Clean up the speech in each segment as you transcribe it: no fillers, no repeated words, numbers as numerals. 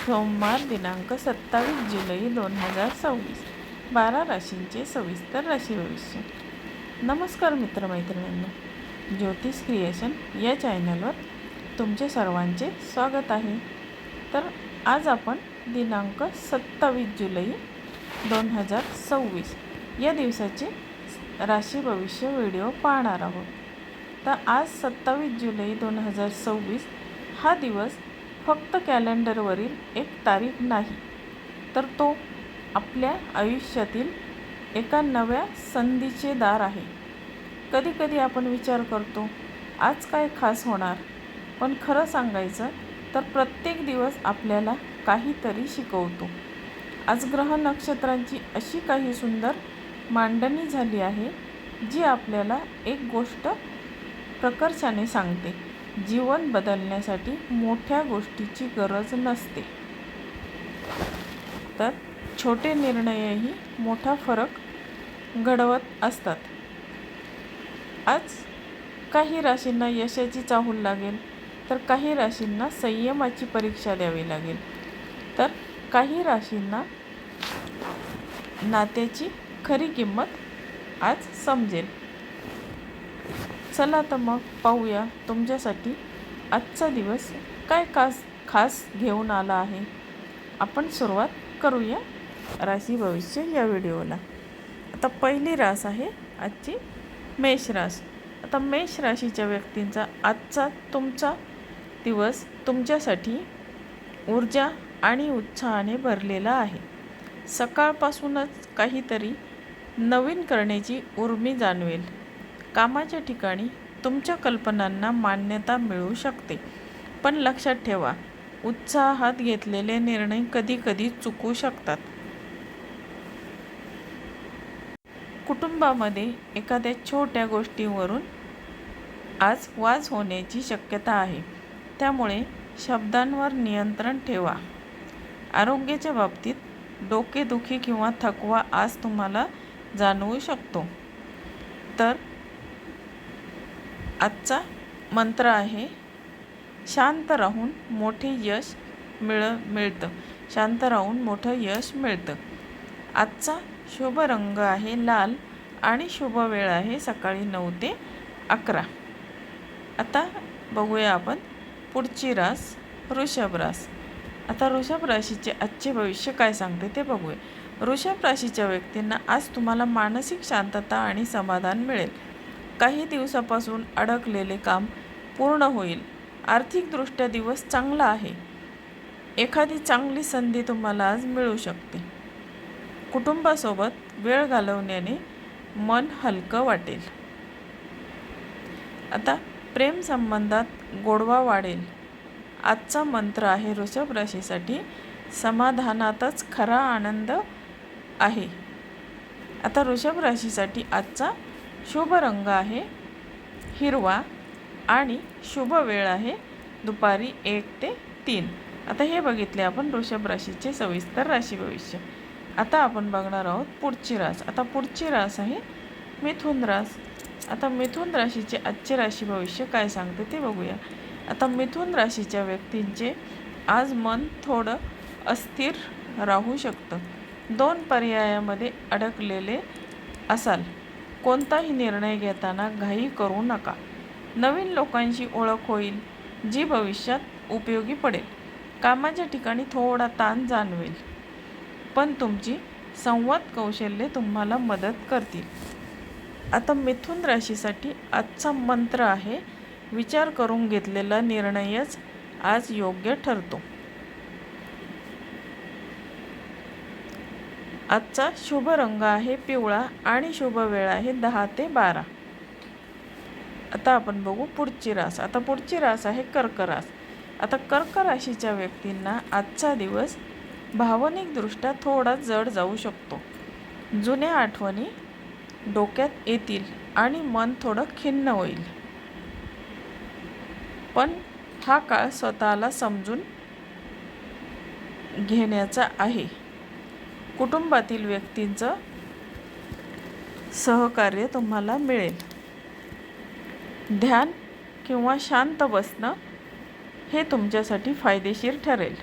सोमवार दिनांक 27 जुलै 2026. 12 राशींचे सविस्तर राशी भविष्य. नमस्कार मित्रमैत्रिणींनो, ज्योतिष क्रिएशन या चॅनलवर तुमचे सर्वांचे स्वागत आहे. तर आज आपण दिनांक 27 जुलै 2026 या दिवसाचे राशी भविष्य व्हिडिओ पाहणार आहोत. तर आज 27 जुलै 2026 हा दिवस फक्त कॅलेंडरवरील एक तारीख नाही, तर तो आपल्या आयुष्यातील एका नव्या संधीचे दार आहे. कधी कधी आपण विचार करतो, आज काय खास होणार, पण खरं सांगायचं तर प्रत्येक दिवस आपल्याला काहीतरी शिकवतो. आज ग्रह नक्षत्रांची अशी काही सुंदर मांडणी झाली आहे, जी आपल्याला एक गोष्ट प्रकर्षाने सांगते: जीवन बदलण्यासाठी मोठ्या गोष्टीची गरज नसते, तर छोटे निर्णयही मोठा फरक घडवत असतात. आज काही राशींना यशाची चाहूल लागेल, तर काही राशींना संयमाची परीक्षा द्यावी लागेल, तर काही राशींना नात्याची खरी किंमत आज समजेल. चला तर मग पाहूया तुमच्यासाठी आजचा दिवस काय खास घेऊन आला आहे. आपण सुरुवात करूया राशी भविष्य या व्हिडिओला. आता पहिली रास आहे आजची मेष रास. आता मेष राशीच्या व्यक्तींचा आजचा तुमचा दिवस तुमच्यासाठी ऊर्जा आणि उत्साहाने भरलेला आहे. सकाळपासूनच काहीतरी नवीन करण्याची उर्मी जाणवेल. कामाच्या ठिकाणी तुमच्या कल्पनांना मान्यता मिळू शकते, पण लक्षात ठेवा, उत्साहात घेतलेले निर्णय कधीकधी चुकू शकतात. कुटुंबामध्ये एखाद्या छोट्या गोष्टीवरून आज वाद होण्याची शक्यता आहे, त्यामुळे शब्दांवर नियंत्रण ठेवा. आरोग्याच्या बाबतीत डोकेदुखी किंवा थकवा आज तुम्हाला जाणवू शकतो, तर आजचा मंत्र आहे: शांत राहून मोठे यश मिळतं. शांत राहून मोठं यश मिळतं. आजचा शुभ रंग आहे लाल आणि शुभ वेळ आहे सकाळी 9 ते 11. आता बघूया आपण पुढची रास वृषभ रास. आता वृषभ राशीचे आजचे भविष्य काय सांगते ते बघूया. वृषभ राशीच्या व्यक्तींना आज तुम्हाला मानसिक शांतता आणि समाधान मिळेल. काही दिवसापासून अडकलेले काम पूर्ण होईल. आर्थिकदृष्ट्या दिवस चांगला आहे. एखादी चांगली संधी तुम्हाला आज मिळू शकते. कुटुंबासोबत वेळ घालवण्याने मन हलकं वाटेल. आता प्रेम संबंधात गोडवा वाढेल. आजचा मंत्र आहे वृषभ राशीसाठी: समाधानातच खरा आनंद आहे. आता वृषभ राशीसाठी आजचा शुभ रंग आहे हिरवा आणि शुभ वेळ आहे दुपारी 1 ते 3. आता हे बघितले आपण वृषभ राशीचे सविस्तर राशी भविष्य. आता आपण बघणार आहोत पुढची रास. आता पुढची रास आहे मिथुन रास. आता मिथुन राशीचे आजचे राशी भविष्य काय सांगते ते बघूया. आता मिथुन राशीच्या व्यक्तींचे आज मन थोडं अस्थिर राहू शकतं. 2 पर्यायामध्ये अडकलेले असाल. कोणताही निर्णय घेताना घाई करू नका. नवीन लोकांशी ओळख होईल, जी भविष्यात उपयोगी पडेल. कामाच्या ठिकाणी थोडा ताण जाणवेल, पण तुमची संवाद कौशल्ये तुम्हाला मदत करतील. आता मिथुन राशीसाठी आजचा मंत्र आहे: विचार करून घेतलेला निर्णयच आज योग्य ठरतो. आजचा शुभ रंग आहे पिवळा आणि शुभ वेळ आहे 10 ते 12. आता आपण बघू पुढची रास. आता पुढची रास आहे कर्क रास. आता कर्क राशीच्या व्यक्तींना आजचा दिवस भावनिकदृष्ट्या थोडा जड जाऊ शकतो. जुन्या आठवणी डोक्यात येतील आणि मन थोडं खिन्न होईल, पण हा काळ स्वतःला समजून घेण्याचा आहे. कुटुंबातील व्यक्तींचं सहकार्य तुम्हाला मिळेल. ध्यान किंवा शांत बसणं हे तुमच्यासाठी फायदेशीर ठरेल.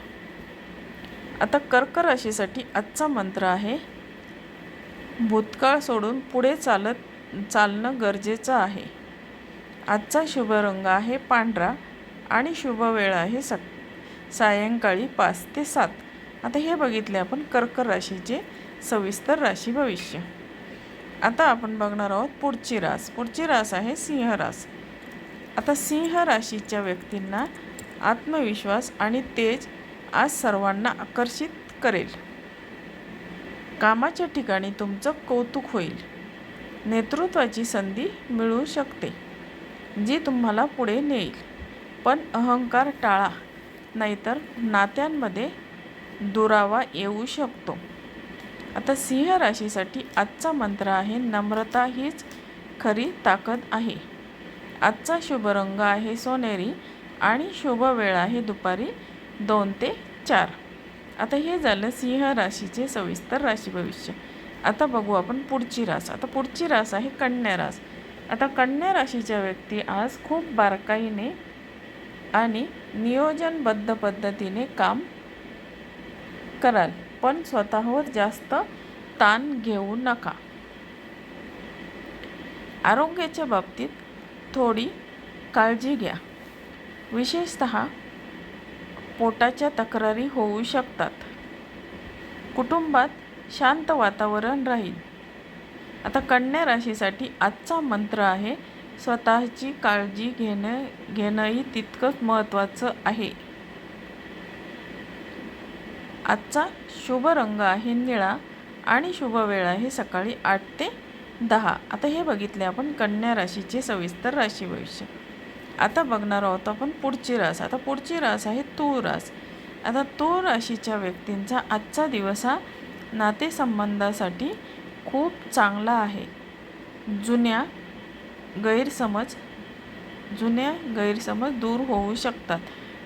आता कर्क राशीसाठी आजचा मंत्र आहे, भूतकाळ सोडून पुढे चालणं गरजेचं आहे. आजचा शुभ रंग आहे पांढरा आणि शुभ वेळ आहे सायंकाळी 5 ते 7. आता हे बघितले आपण कर्क राशीचे सविस्तर राशी भविष्य. आता आपण बघणार आहोत पुढची रास. पुढची रास आहे सिंह रास. आता सिंह राशीच्या व्यक्तींना आत्मविश्वास आणि तेज आज सर्वांना आकर्षित करेल. कामाच्या ठिकाणी तुमचं कौतुक होईल. नेतृत्वाची संधी मिळू शकते, जी तुम्हाला पुढे नेईल. पण अहंकार टाळा, नाहीतर नात्यांमध्ये दुरावा येऊ शकतो. आता सिंह राशीसाठी आजचा मंत्र आहे, नम्रता हीच खरी ताकद आहे. आजचा शुभ रंग आहे सोनेरी आणि शुभ वेळ आहे दुपारी 2 ते 4. आता हे झालं सिंह राशीचे सविस्तर राशी भविष्य. आता बघू आपण पुढची रास. आता पुढची रास आहे कन्या रास. आता कन्या राशीच्या व्यक्ती आज खूप बारकाईने आणि नियोजनबद्ध पद्धतीने काम कराल, पण स्वतःवर जास्त ताण घेऊ नका. आरोग्याच्या बाबतीत थोडी काळजी घ्या. विशेषतः पोटाच्या तक्रारी होऊ शकतात. कुटुंबात शांत वातावरण राहील. आता कन्या राशीसाठी आजचा मंत्र आहे, स्वतःची काळजी घेणंही तितकंच महत्त्वाचं आहे. आजचा शुभ रंग आहे निळा आणि शुभ वेळ आहे सकाळी 8 ते 10. आता हे बघितले आपण कन्या राशीचे सविस्तर राशी भविष्य. आता बघणार आहोत आपण पुढची रास. आता पुढची रास आहे तूळ रास. आता तूळ राशीच्या व्यक्तींचा आजचा दिवस हा नातेसंबंधासाठी खूप चांगला आहे. जुन्या गैरसमज दूर होऊ शकतात.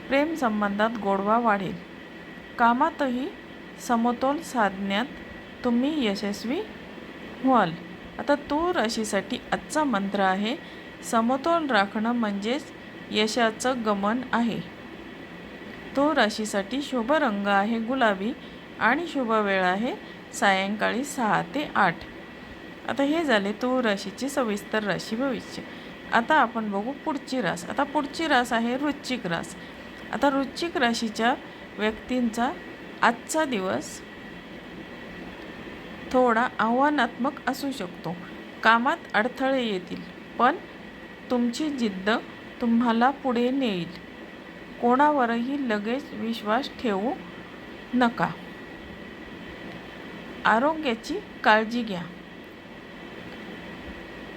प्रेम संबंधात गोडवा वाढेल. कामातही समतोल साधण्यात तुम्ही यशस्वी व्हाल. आता तूळ राशीसाठी आजचा मंत्र आहे, समतोल राखणं म्हणजेच यशाचं गमन आहे. तूळ राशीसाठी शुभ रंग आहे गुलाबी आणि शुभ वेळ आहे सायंकाळी 6 ते 8. आता हे झाले तूळ राशीचे सविस्तर राशी भविष्य. आता आपण बघू पुढची रास. आता पुढची रास आहे वृश्चिक रास. आता वृश्चिक राशीच्या व्यक्तींचा आजचा दिवस थोडा आव्हानात्मक असू शकतो. कामात अडथळे येतील, पण तुमची जिद्द तुम्हाला पुढे नेईल. कोणावरही लगेच विश्वास ठेवू नका. आरोग्याची काळजी घ्या.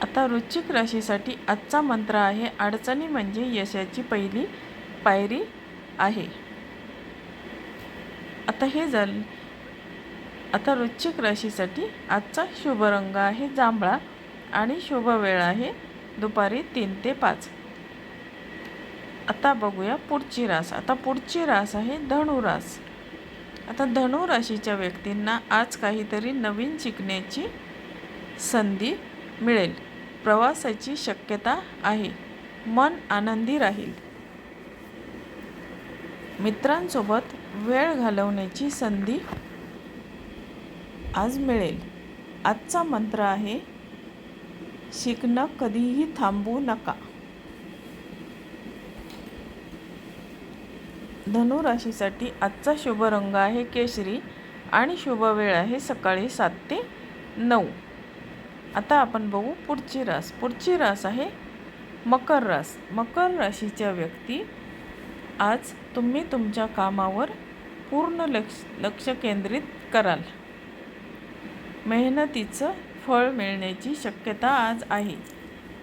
आता वृश्चिक राशीसाठी आजचा मंत्र आहे, अडचणी म्हणजे यशाची पहिली पायरी आहे. आता हे झालं. आता वृश्चिक राशीसाठी आजचा शुभ रंग आहे जांभळा आणि शुभ वेळ आहे दुपारी 3 ते 5. आता बघूया पुढची रास. आता पुढची रास आहे धनु रास. आता धनु राशीच्या व्यक्तींना आज काहीतरी नवीन शिकण्याची संधी मिळेल. प्रवासाची शक्यता आहे. मन आनंदी राहील. मित्रांसोबत वेळ घालवण्याची संधी आज मिळेल. आजचा मंत्र आहे, शिकणं कधीही थांबवू नका. धनु राशीसाठी आजचा शुभ रंग आहे केशरी आणि शुभ वेळ आहे सकाळी 7 ते 9. आता आपण बघू पुढची रास. पुढची रास आहे मकर रास. मकर राशीच्या व्यक्ती आज तुम्ही तुमच्या कामावर पूर्ण लक्ष केंद्रित कराल. मेहनतीचं फळ मिळण्याची शक्यता आज आहे.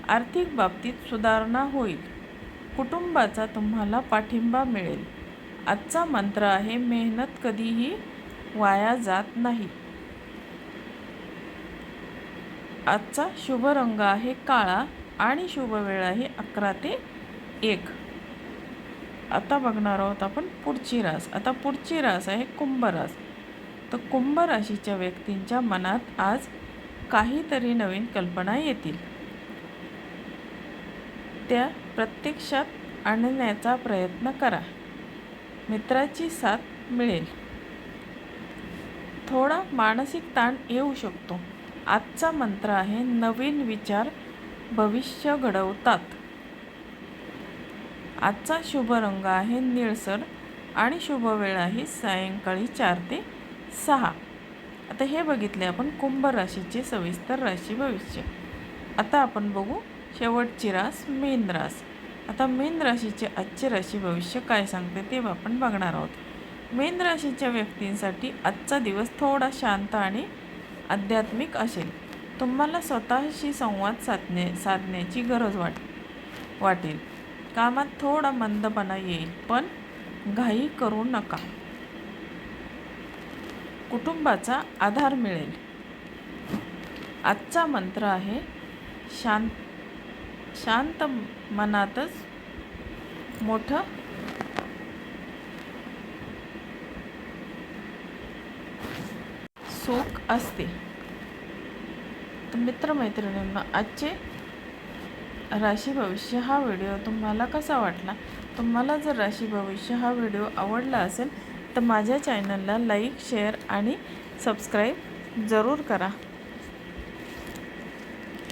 आर्थिक बाबतीत सुधारणा होईल. कुटुंबाचा तुम्हाला पाठिंबा मिळेल. आजचा मंत्र आहे, मेहनत कधीही वाया जात नाही. आजचा शुभ रंग आहे काळा आणि शुभ वेळ आहे 11 ते 1. आता बघणार आहोत आपण पुढची रास. आता पुढची रास आहे कुंभ रास. तर कुंभ राशीच्या व्यक्तींच्या मनात आज काहीतरी नवीन कल्पना येतील. त्या प्रत्यक्षात आणण्याचा प्रयत्न करा. मित्राची साथ मिळेल. थोडा मानसिक ताण येऊ शकतो. आजचा मंत्र आहे नवीन विचार भविष्य घडवतात. आजचा शुभ रंग आहे निळसर आणि शुभ वेळ आहे सायंकाळी 4 ते 6. आता हे बघितले आपण कुंभ राशीचे सविस्तर राशी भविष्य. आता आपण बघू शेवटची रास मीन रास. आता मीन राशीचे आजचे राशी भविष्य काय सांगते ते आपण बघणार आहोत. मीन राशीच्या व्यक्तींसाठी आजचा दिवस थोडा शांत आणि आध्यात्मिक असेल. तुम्हाला स्वतःशी संवाद साधण्याची गरज वाटेल. कामात थोडा मंदपणा येईल, पण घाई करू नका. कुटुंबाचा आधार मिळेल. आजचा मंत्र आहे शांत मनातच मोठं सुख असते. तर मित्रमैत्रिणींना आजचे राशी भविष्य हा व्हिडिओ तुम्हाला कसा वाटला? तुम्हाला जर राशी भविष्य हा व्हिडिओ आवडला असेल तर माझ्या चॅनलला लाईक, शेअर आणि सबस्क्राईब जरूर करा.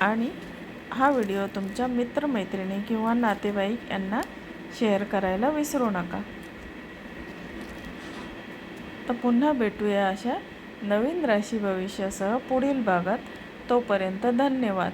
आणि हा व्हिडिओ तुमच्या मित्रमैत्रिणी किंवा नातेवाईक यांना शेअर करायला विसरू नका. तर पुन्हा भेटूया अशा नवीन राशी भविष्यासह पुढील भागात. तोपर्यंत धन्यवाद.